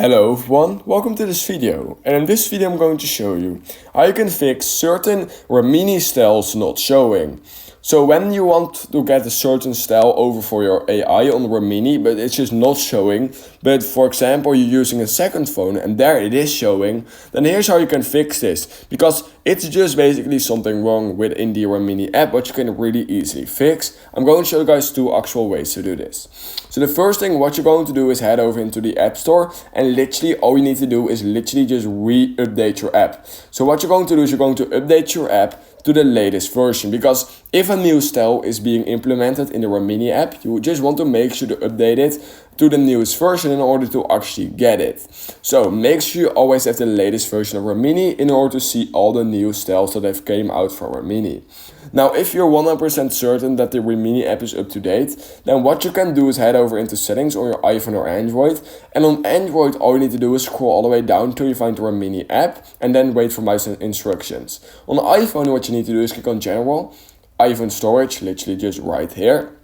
Hello everyone, welcome to this video, and in this video I'm going to show you how you can fix certain Remini styles not showing. So when you want to get a certain style over for your AI on Remini, but it's just not showing, but for example you're using a second phone and there it is showing, then here's how you can fix this, because it's just basically something wrong within the Remini app, which you can really easily fix. I'm going to show you guys two actual ways to do this. So the first thing what you're going to do is head over into the App Store, and literally all you need to do is literally just re-update your app. So what you're going to do is you're going to update your app to the latest version, because if a new style is being implemented in the Remini app, you just want to make sure to update it to the newest version in order to actually get it. So make sure you always have the latest version of Remini in order to see all the new styles that have came out for Remini. Now, if you're 100% certain that the Remini app is up to date, then what you can do is head over into settings on your iPhone or Android. And on Android, all you need to do is scroll all the way down till you find the Remini app and then wait for my instructions. On the iPhone, what you need to do is click on General, iPhone Storage, literally just right here.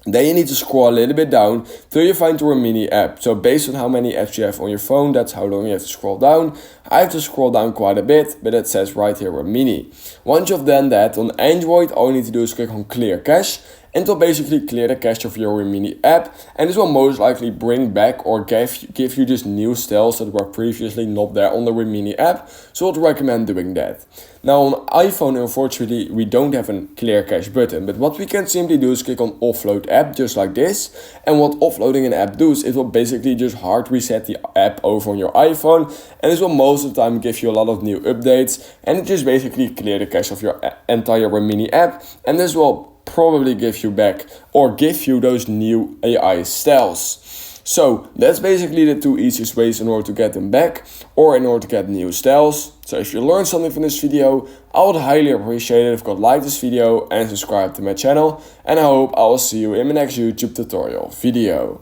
Then you need to scroll a little bit down till you find the Remini app. So based on how many apps you have on your phone, that's how long you have to scroll down. I have to scroll down quite a bit, but it says right here Remini. Once you've done that, on Android, all you need to do is click on Clear Cache, and it will basically clear the cache of your Remini app, and this will most likely bring back or give you just new styles that were previously not there on the Remini app, so I'd recommend doing that. Now on iPhone, unfortunately, we don't have a clear cache button, but what we can simply do is click on offload app, just like this, and what offloading an app does, it will basically just hard reset the app over on your iPhone, and this will most of the time give you a lot of new updates, and it just basically clear the cache of your entire Remini app, and this will probably give you back or give you those new AI styles. So that's basically the two easiest ways in order to get them back or in order to get new styles. So if you learned something from this video, I would highly appreciate it if you could like this video and subscribe to my channel, and I hope I will see you in my next YouTube tutorial video.